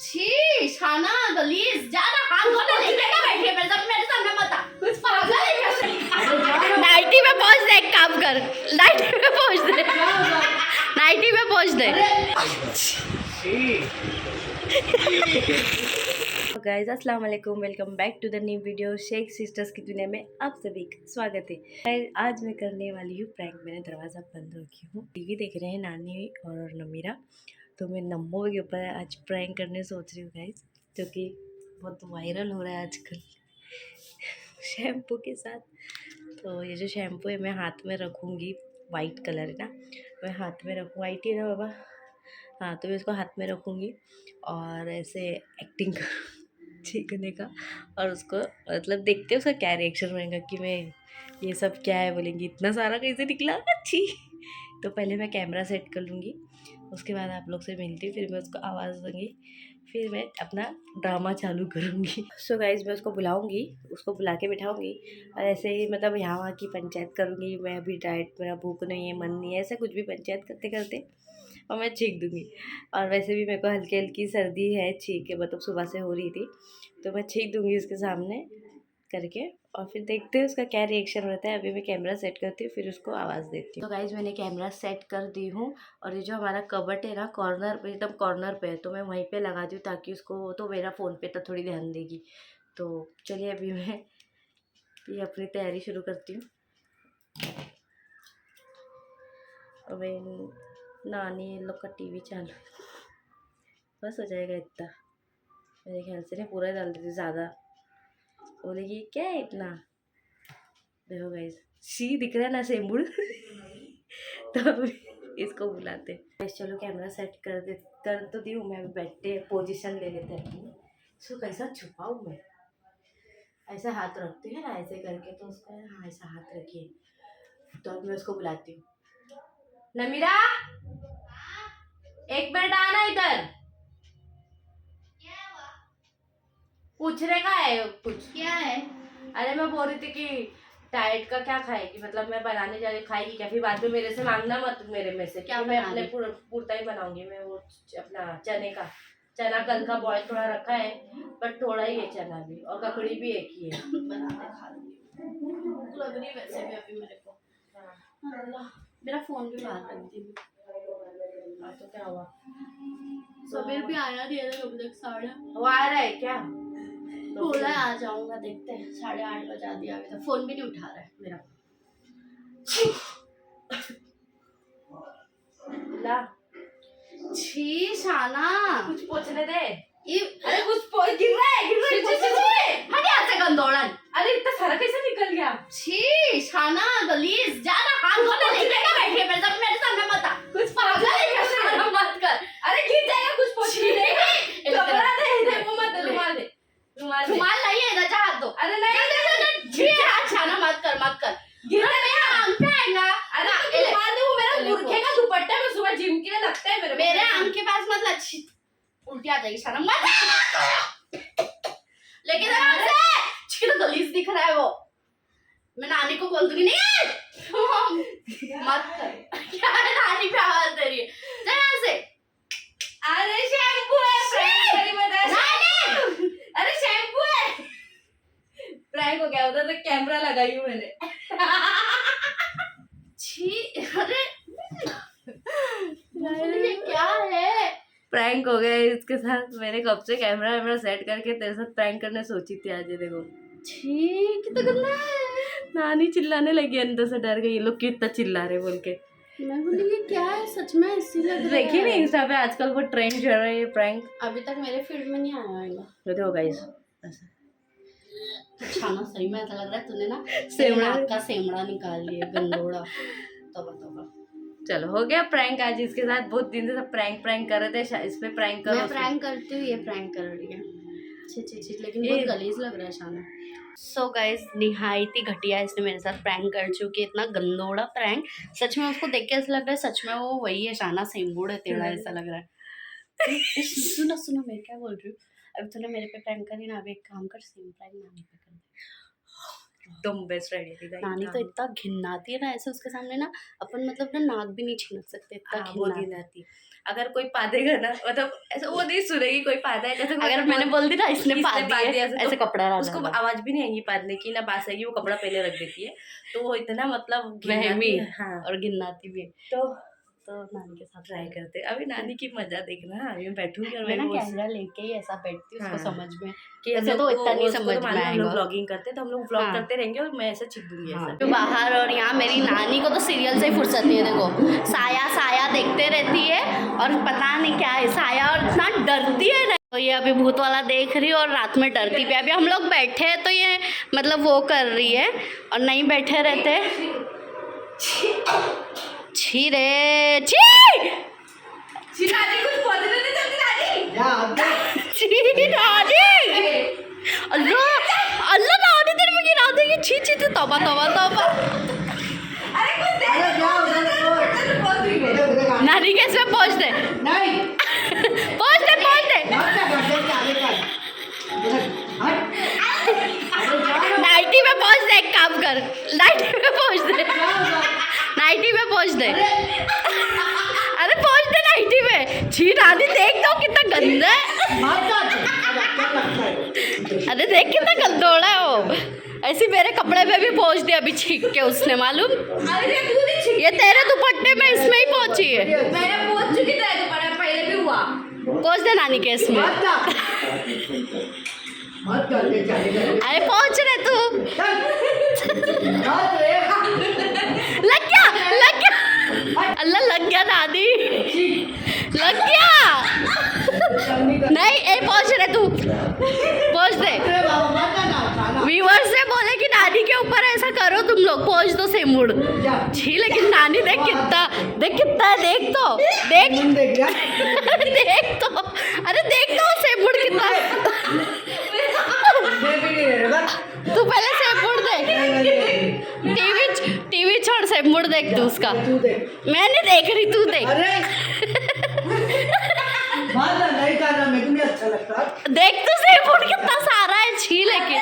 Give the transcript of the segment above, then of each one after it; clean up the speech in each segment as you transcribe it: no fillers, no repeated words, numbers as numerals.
छी शाना गलीज ज्यादा हाथ धोने लेके क्या बैठी है मेरे सामने मत आ। कुछ पागल है क्या? नाइटी में पहुंच दे, एक काम कर, नाइटी में पहुंच दे, नाइटी में पहुंच दे। गाइस अस्सलाम वालेकुम, welcome back to the new video. Sheikh sisters की दुनिया में आप सभी का स्वागत है। गाइस आज मैं करने वाली हूँ प्रैंक। मैंने दरवाज़ा बंद रखी हूँ, टीवी देख रहे हैं नानी और नमीरा, तो मैं नम्मो के ऊपर आज प्रैंक करने सोच रही हूँ गाइस, जो कि बहुत वायरल हो रहा है आजकल शैम्पू के साथ। तो ये जो शैम्पू है मैं हाथ में रखूँगी, वाइट कलर है ना, मैं हाथ में रखूँ, वाइट ही है ना बाबा, हाँ, तो मैं इसको हाथ में रखूँगी और ऐसे एक्टिंग छींकने का, और उसको मतलब देखते हैं उसका क्या रिएक्शन रहेगा कि मैं ये सब क्या है बोलेंगी, इतना सारा कैसे निकला, अच्छी। तो पहले मैं कैमरा सेट कर लूँगी, उसके बाद आप लोग से मिलती हूँ, फिर मैं उसको आवाज़ दूँगी, फिर मैं अपना ड्रामा चालू करूँगी। सो गाइज मैं उसको बुलाऊँगी, उसको बुला के बिठाऊँगी और ऐसे ही मतलब यहाँ वहाँ की पंचायत करूँगी। मैं अभी डाइट, मेरा भूख नहीं है, मन नहीं है, ऐसा कुछ भी पंचायत करते करते और मैं छींक दूँगी। और वैसे भी मेरे को हल्की हल्की सर्दी है, छींक के मतलब सुबह से हो रही थी, तो मैं छींक दूँगी उसके सामने करके, और फिर देखते हैं उसका क्या रिएक्शन होता है। अभी मैं कैमरा सेट करती हूँ, फिर उसको आवाज़ देती हूँ। तो गाइज मैंने कैमरा सेट कर दी हूँ, और ये जो हमारा कबट है ना, कॉर्नर पे, एकदम कॉर्नर पे है, तो मैं वहीं पे लगा दी हूँ ताकि उसको, तो मेरा फ़ोन पे तो थोड़ी ध्यान देगी। तो चलिए अभी मैं ये अपनी तैयारी शुरू करती हूँ। अभी नानी लोग का टीवी चालू, बस हो जाएगा इतना, मेरे ख्याल से नहीं पूरा ही डाल देती, ज़्यादा बोलेगी क्या है इतना। देखो गाइस, सी दिख रहा है ना सेम्बुड़ तो इसको बुलाते। चलो कैमरा सेट कर तो दी हूँ मैं, बैठते पोजीशन ले लेते हैं। इसको कैसा छुपाऊँ मैं, ऐसा हाथ रखते हैं ना ऐसे करके, तो उसका हाँ ऐसा हाथ रखिए, तो अब मैं उसको बुलाती हूँ। नमीरा एक मिनट आना इधर, पूछने का है कुछ। क्या है? अरे मैं बोल रही थी कि डाइट का क्या खाएगी, मतलब मैं बनाने जा रही, खाएगी क्या, फिर बाद में मेरे से मांगना मत, मेरे में से क्या, मैं अपने पूर्ता ही बनाऊंगी। मैं वो अपना चने का, चना कल का बॉयल थोड़ा रखा है, बट थोड़ा ही है चना भी, और ककड़ी भी एक ही है। बनाते खा लूंगी, भूख लग रही है वैसे भी अभी मेरे को। अल्लाह, मेरा फोन भी बाहर रख दी। तो क्या हुआ, सबीर भी आया नहीं है अभी तक, साढ़े वो आ रहा है क्या? बोला है आ जाऊंगा, देखते हैं, 8:30 बजा दिया, अभी तक फोन भी नहीं उठा रहा है मेरा। ला छी शाना, कुछ पूछने दे। ये अरे कुछ गिर रहा है, हट यहाँ से गंदौड़न। अरे इतना सारा कैसे निकल गया? छी शाना गलीज ज्यादा हाथ धोने लेके क्या बैठी है मेरे सामने मत आ। कुछ पागल है क्या? शाना मत कर, अरे गिर जाएगा, कुछ पूछने दे। कपड़ा दे, वो मत, रुमाल दे, रुमाल नहीं है, इधर हाथ दो। अरे नहीं, छी हाथ शाना मत कर गिर मेरा आंख पे आएगा। अरे तो रुमाल दे, वो मेरा बुरखे का दुपट्टा है, मैं सुबह जिम के लिए लगता है मेरे आंख के पास मत लग, उल्टी आ जाएगी शाना मत। लेकिन तो गलीज दिख रहा है वो, मैं नानी को बोल दूंगी नहीं मत कर। क्या है, नानी पे आवाज दे रही है, जा यहाँ से। अरे शैम्पू है, अरे शैम्पू है, प्रैंक हो गया, उधर तक कैमरा लगाई हूँ मैंने। छी, अरे ये क्या है? प्रैंक हो गया इसके साथ। मैंने कब से कैमरा वैमरा सेट करके तेरे साथ प्रैंक करने सोची थी आज। ये देखो, छी कितना गंदा है। नानी चिल्लाने लगी, अंदर से डर गई, ये लोग क्यों इतना चिल्ला रहे बोल के। मैं बोली ये क्या है सच में, ऐसी लग रहा है। देखिए नहीं, इंस्टा पे आजकल वो ट्रेंड चल रहा है ये प्रैंक। अभी तक मेरे फील्ड में नहीं आया होगा। देखो गाइस, खाना सही में ऐसा लग रहा है तूने ना सेमड़ा का सेमड़ा निकाल लिया, गंदोड़ा। तोबा चलो हो गया प्रैंक आज इसके साथ। बहुत दिन से सब प्रैंक कर रहे थे, इस पे प्रैंक करो। मैं प्रैंक करती हूँ, ये प्रैंक कर रही है। छी लेकिन बहुत गलीज लग रहा है शाना। सो गाइस, निहायती घटिया इसने मेरे साथ प्रैंक कर चुकी है, इतना गंदोड़ा प्रैंक। सच में उसको देख के ऐसा लग रहा है सच में वो वही है, शाना सेम्बुड़ है, टेढ़ा ऐसा लग रहा है। सुनो मैं क्या बोल रही हूँ, अब तूने मेरे पे प्रैंक करी ना, अब एक काम कर, सेम प्रैंक नानी पे कर दे। एकदम बेस्ट आइडिया। नानी तो इतना घिनाती है ना ऐसे, उसके सामने ना अपन मतलब ना नाक भी नहीं छीनक सकते, इतना घिनाती। अगर कोई पा देगा ना, मतलब ऐसा वो नहीं सुनेगी कोई पादा है, जैसे अगर मैंने बोल दी ना इसने पा दिया तो ऐसे कपड़ा डाल उसको आवाज भी नहीं आएगी पादने की, ना बास आएगी, वो कपड़ा पहले रख देती है। तो वो इतना मतलब वहमी हाँ, और गिनाती भी। तो नानी के साथ ट्राई करते। अभी नानी की मजा देखना, अभी मैं बैठूंगी और मैं ना वो कैमरा लेके ही ऐसा बैठती हूँ, उसको हाँ। समझ में कि ऐसे तो इतना नहीं समझ में हम लोग आएगा। व्लॉगिंग करते हैं तो हम लोग व्लॉग हाँ। करते रहेंगे और मैं ऐसे छिप दूंगी ऐसा। तो बाहर, और यहाँ मेरी नानी को तो सीरियल से ही फुर्सत नहीं है। देखो साया साया देखते रहती है और पता नहीं क्या है साया, और इतना डरती है ना। तो ये अभी भूत वाला देख रही है और रात में डरती भी। अभी हम लोग बैठे हैं तो ये मतलब वो कर रही है, और नहीं बैठे रहते। छी रे छी कुछ बोलने नहीं चलती नानी। छी नानी, अल्लाह अल्लाह नानी तेरे में गिरा देगी। छी छी छी, तौबा तौबा तौबा। नानी के इसमें पहुंच दे, पहुंच दे पहुंच दे। नाइटी में पहुंच दे, एक काम कर, नाइटी में पहुंच दे, नाइटी में पहुंच दे। अरे पहुंच दे नाइटी में। छी नानी देख दो कितना गंदा है। अरे देख कितना गंदोड़ा है वो। ऐसी मेरे कपड़े में भी पहुंच दिया अभी छींक के उसने, मालूम। ये तेरे दुपट्टे में इसमें ही पहुंची है। मैंने पहुंच चुकी तेरे दुपट्टे पहले भी हुआ। पहुंच दे नानी के इसमें। अरे पहुंच रहे तू। लग गया लग गया, अल्लाह लग गया नानी, लग गया। नहीं ए पहुंच रहे तू, पहुंच दे। व्यूअर्स से बोले कि नानी के ऊपर ऐसा करो तुम लोग, पहुंच दो से मुड़। छी लेकिन नानी देख कितना है, देख तो देख देख तो, अरे देख तो से मुड़ कितना। तू पहले से मुड़ देख, टीवी छोड़ से मुड़ देख तू उसका। मैं नहीं देख रही, तू देख। नहीं करना, मेरे को नहीं अच्छा लगता। देख तू से मुड़ कितना सारा है। छी लेकिन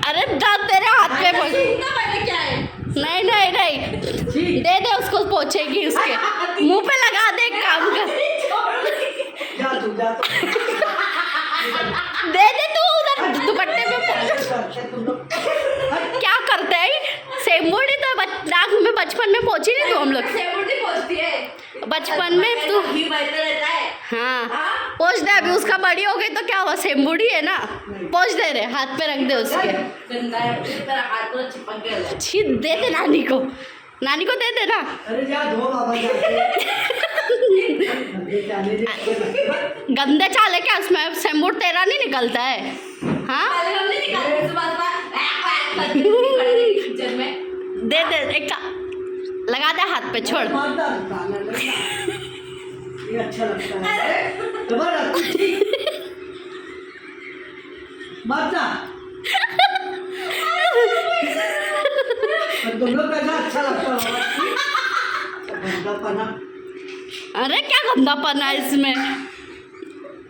अरे दांत तेरे हाथ में पहुंच। नहीं नहीं नहीं, दे दे उसको, पोछेगी उसके मुंह पे लगा दे, एक काम कर, दे दे तू उधर दुपट्टे में। क्या करते हैं सेमुड़ी तो नाक में बचपन में पहुंची नहीं तो हम लोग बचपन में तू। हाँ पहुंच दे, अभी उसका बड़ी हो गई तो क्या हुआ, सेमुड़ी है ना। पहुंच दे रे, हाथ पे रख दे उसके। छी दे दे नानी को, नानी को दे दे ना। अरे जा धो बाबा गंदे चाले क्या उसमें, सेमुड़ तेरा नहीं निकलता है। हाँ दे दे, एक लगा दे हाथ पे, छोड़। ये अच्छा लगता है। मत जा। तुम लोग कैसा अच्छा लगता होगा। अरे क्या गंदापन है इसमें,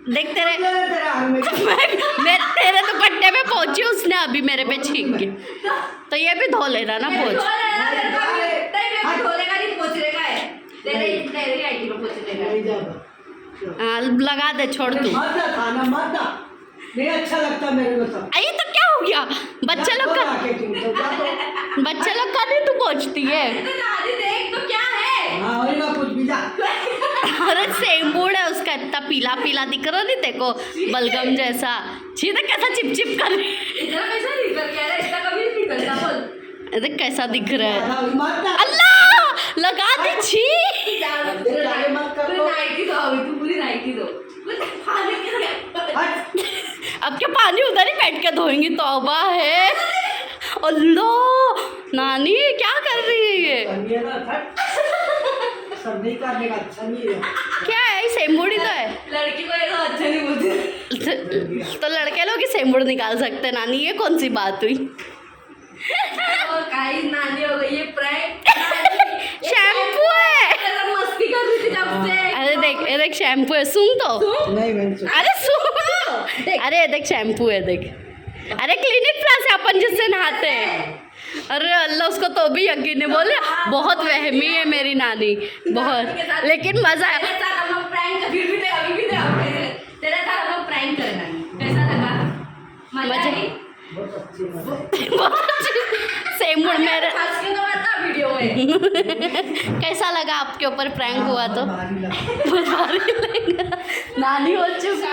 देख तेरे मैं तेरे दुपट्टे में पहुंची उसने अभी मेरे पे छींक के, तो ये भी धो लेना ना पोंछ। हाँ लगा दे, छोड़ तू। नहीं अच्छा लगता मेरे को सब। अरे तो क्या हो गया, बच्चे लोग का नहीं तू पहुंचती है। हाँ वही ना कुछ भी जा। अरे सेम्बूड है उसका, इतना पीला पीला दिख रहा नहीं देखो, बलगम जैसा। छी तो कैसा चिपचिप कर रही, अरे कैसा दिख रहा है। अल्लाह लगा दी छी। अब क्या पानी उधर ही बैठ के धोएंगी, तौबा है। अल्लाह नानी क्या कर रही है ये, सर्दी करने का अच्छा नहीं है। क्या है, सेमुड़ी तो है। लड़की को ऐसा अच्छा नहीं बोलते तो लड़के लोग ही सेमुड़ निकाल सकते, नानी ये कौन सी बात हुई। काई नानी हो गई, ये प्रैंक शैम्पू है। मस्ती कर रही थी जब से। अरे देख ये देख शैम्पू है, सुन तो। नहीं मैं अरे सुन, अरे ये देख शैम्पू है देख। अरे क्लिनिक प्लस है अपन जिससे नहाते हैं। अरे अल्लाह, उसको तो भी यकीन नहीं, बोले बहुत वहमी है मेरी नानी, बहुत। लेकिन मजा आया। तेरे साथ हम लोग प्रैंक अभी भी थे, अभी भी थे। तेरे साथ हम लोग प्रैंक करना है, कैसा लगा? मजा आई? सेम मूड मेरे। फंस के तो बता वीडियो में। कैसा लगा आपके ऊपर प्रैंक हुआ तो? भारी लगता बहुत भारी लगा। नानी हो चुकी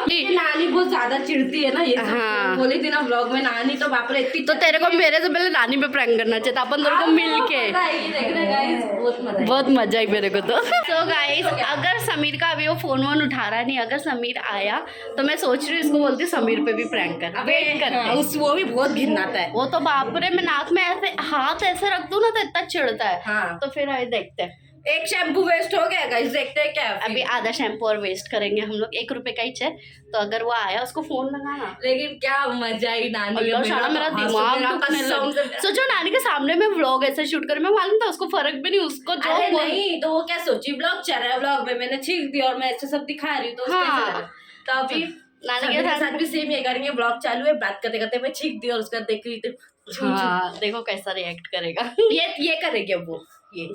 ये नानी बहुत ज्यादा चिढ़ती है ना, ये सब हाँ। बोली थी ना व्लॉग में, नानी तो बाप रे इतनी तो तेरे को मेरे से पहले नानी पे प्रैंक करना चाहिए था, अपन दोनों को मिल के। मजा आएगी देखने गाइस, बहुत मजा आएगी। बहुत मजा आई मेरे को तो। सो गाइस, अगर समीर का अभी वो फोन वोन उठा रहा नहीं, अगर समीर आया तो मैं सोच रही हूँ इसको बोलती हूँ समीर पे भी प्रैंक कर, वेट कर। हाँ, उस वो भी बहुत घिनाता है। वो तो बाप रे, मैं नाक में ऐसे हाथ ऐसे रख दूँ ना तो इतना चिढ़ता है। हाँ। तो फिर अभी देखते हैं, एक शैम्पू वेस्ट हो गया गाइस, देखते हैं क्या अभी आधा शैम्पू और वेस्ट करेंगे हम लोग। 1 रुपए का ही है, तो अगर वो आया उसको फोन लगाना। लेकिन क्या मजा आई नानी अल्लाह का, शाला, मेरा दिमाग दुखने लगा। सोचो नानी के सामने में व्लॉग ऐसे शूट कर, मैं मालूम था उसको फर्क भी नहीं, उसको जो अरे नहीं तो वो क्या सोची, ब्लॉग चल रहा है, व्लॉग में मैंने छींक दी और मैं ऐसे सब दिखा रही हूँ, तो उसको हाँ। ऐसा लगा। तो अभी नानी के साथ भी सेम ये करेंगे, ब्लॉग चालू है, बात करते करते मैं छींक दी और उसका देख रही थी। हाँ, देखो कैसा रिएक्ट करेगा। ये करेगी अब वो, ये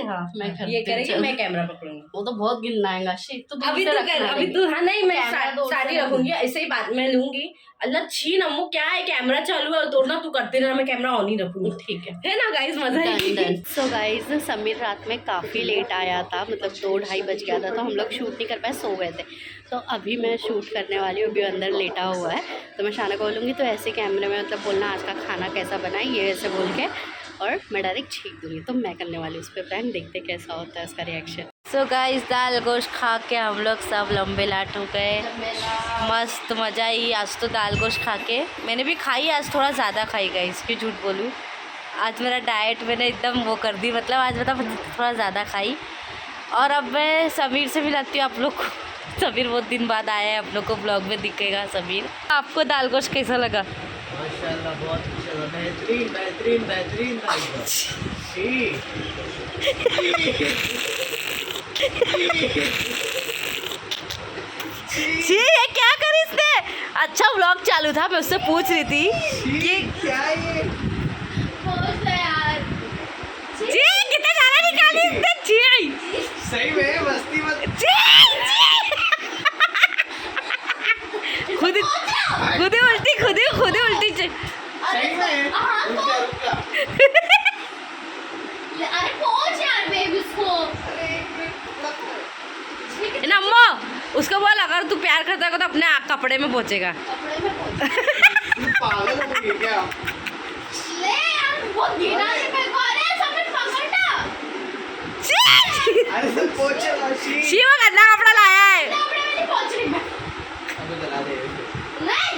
हाँ, मैं ये करेगी, मैं कैमरा पकड़ूंगी। वो तो बहुत गिनना आएगा। शी, तो अभी दूर से तो कर, रखना अभी है। तो हाँ नहीं, मैं कैमरा दूर से साड़ी रखूंगी, ऐसे ही बाद में लूंगी। अल्लाह छी नमो, क्या है कैमरा चालू है और तोड़ना तू करते रहना, मैं कैमरा ऑन ही रखूंगी। ठीक है ना गाइस, मजा आएगी। सो गाइज, समीर रात में काफ़ी लेट आया था, मतलब 2-2:30 बज गया था, तो हम लोग शूट नहीं कर पाए, सो गए थे। तो अभी मैं शूट करने वाली हूँ, अभी अंदर लेटा हुआ है। तो मैं शाना को बोलूँगी तो ऐसे कैमरे में मतलब बोलना आज का खाना कैसा बना है, ये ऐसे बोल के, और मैं डायरेक्ट छींक दूँगी। तो मैं करने वाली हूँ उस पर प्रैंक, देखते कैसा होता है उसका रिएक्शन। सो गाइस, दाल गोश्त खा के हम लोग सब लंबे लाट हो गए, मस्त मज़ा आई। आज तो दाल गोश्त खा के मैंने भी खाई, आज थोड़ा ज़्यादा खाई गाइस, क्यों झूठ बोलूँ। आज मेरा डाइट मैंने एकदम वो कर दी, मतलब आज मतलब थोड़ा ज़्यादा खाई। और अब मैं समीर से मिलाती हूँ आप लोग को। समीर बहुत दिन बाद आया है, आप लोग को ब्लॉग में दिखेगा समीर। आपको दाल गोश्त कैसा लगा? माशाल्लाह, बहुत अच्छा लगा, बेहतरीन बेहतरीन बेहतरीन जी, ये क्या करी इसने? अच्छा व्लॉग चालू था, मैं उससे पूछ रही थी कि क्या ये जी कितना सारा निकाली इसने। जी सही में मस्ती मत। खुद खुद ही उल्टी सही में रुक जा। अरे पहुंच यार बेबी उसको। ना अम्मा, उसको बोल अगर तू प्यार करता है तो अपने कपड़े में पहुंचेगा। कपड़े में पहुंच। पागल हो गई क्या? ले यार, बहुत गिरा है मेरे को। अरे सबने पकड़ना। अरे सब पहुंचेगा। शिव गंदा कपड़ा लाया है। कपड़े में नहीं पहुंच रही मैं। अबे जला दे। नहीं,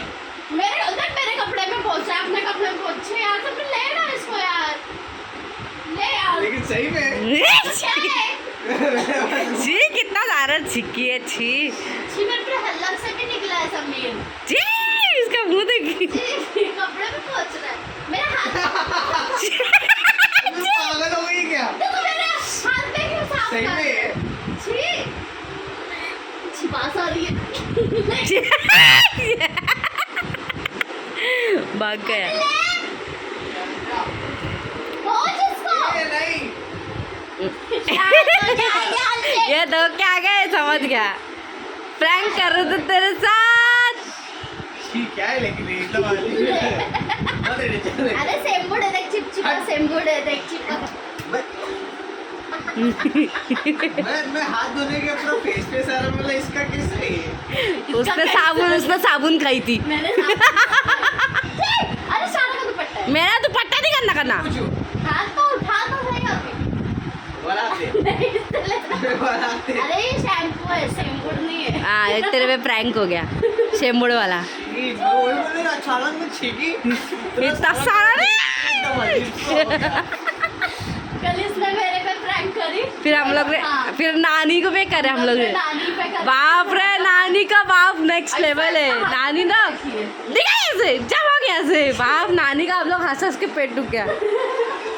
मेरे उधर मेरे कपड़े में पहुंचा, अपने कपड़े में पहुंचे यार। तो फिर ले ना इसको यार, ले यार। लेकिन सही में क्या है? जी कितना सारा छिक्की है। छी छी, मेरे पे हल्ला से भी निकला है समीर। जी, इसका मुंह देखिए। कपड़े में पहुंच रहा है मेरा हाथ। अबे पागल हो गई क्या? तो मेरे हाथ पे क्यों साफ सही कर रहे में हो? छी, छिपास आ रही है। भाग गया। पहुंच इसको। ये नहीं। ये तो क्या गए, समझ गया। प्रैंक कर रहे थे तेरे साथ। ठीक क्या है लेकिन एकदम आली है। अरे सेम्बू है, देख चिपचिपा सेम्बू है, देख चिपका। मैं हाथ धोने के अपना फेस पे सारा मतलब इसका कैसे है? उसने साबुन खाई थी। मैंने अरे शाना का दुपट्टा है। मेरा दुपट्टा नहीं करना। पूछो हाथ तो उठा तो सही अभी। बनाते अरे ये शैम्पू है, शैम्पू नहीं है। हाँ, ये तेरे पे प्रैंक हो गया, शेमुड़ वाला। वही बोले ना, अचानक में छीकी इतना सारा नहीं। कल इसने मेरे पे प्रैंक करी। फिर हम लोग ने, हाँ। फिर नानी को भी करे हम लोग ने। नानी पे करी। बाप रे, नानी का बाप नेक्स्ट लेवल है। नानी ना दिखा ऐसे जब हो गया ऐसे बाप, नानी का हम लोग हंस हंस के पेट दुख गया।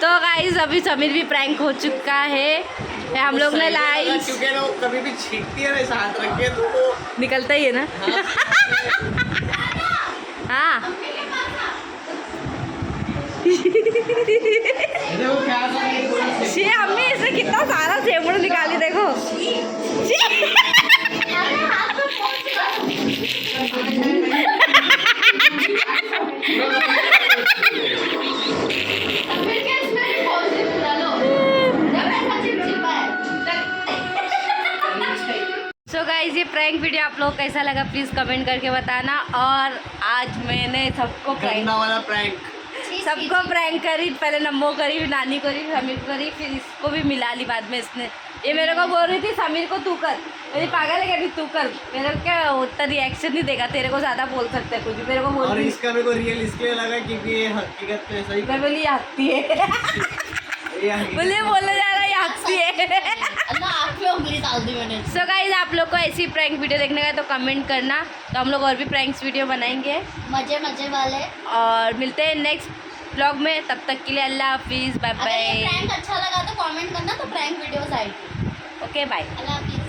तो गाइस, अभी समीर भी प्रैंक हो चुका है। हम लोग ने लाइन, क्योंकि ना वो कभी भी छींकती है ना ऐसा हाथ रख के, तो वो निकलता ही है ना। हाँ, मम्मी के पास आ। देखो क्या था ये पूरा से शी अम्मी इसने कितना सारा सेवड़ निकाली देखो शी। अरे हाथ में पहुंच गया। फिर क्या इसमें पहुंच गई बुला लो। जब ऐसा चिपचिपा है। सो गाइज ये प्रैंक वीडियो आप लोग कैसा लगा प्लीज़ कमेंट करके बताना। और आज मैंने सबको प्रैंक गन्ना वाला प्रैंक सबको प्रैंक करी, पहले नम्मो करी, फिर नानी करी, समीर करी, फिर इसको भी मिला ली बाद में इसने। ये मेरे को बोल रही थी समीर को तू कर, मेरी पागल है क्या भी तू कर। मेरे को क्या उतना रिएक्शन नहीं देगा, तेरे को ज़्यादा बोल सकते हैं कुछ भी। मेरे को बोल और रही इसका मेरे को रियल इसलिए लगा क्योंकि ये हकीकत में सही मैं बोली ये हकती है ये हकीकत बोले बोला जा रहा है ये हकती है। अल्लाह आँख पे उंगली डाल दी मैंने। सो गाइज आप लोग को ऐसी प्रैंक वीडियो देखने का है तो कमेंट करना, तो हम लोग और भी प्रैंक्स वीडियो बनाएंगे। मजे मजे वाले। और मिलते हैं नेक्स्ट ब्लॉग में, तब तक के लिए अल्लाह हाफिज़, बाय अगर ये बाय। प्रैंक अच्छा लगा तो कमेंट करना, तो प्रैंक वीडियोस आएगी। Okay bye. अल्लाह हाफिज़।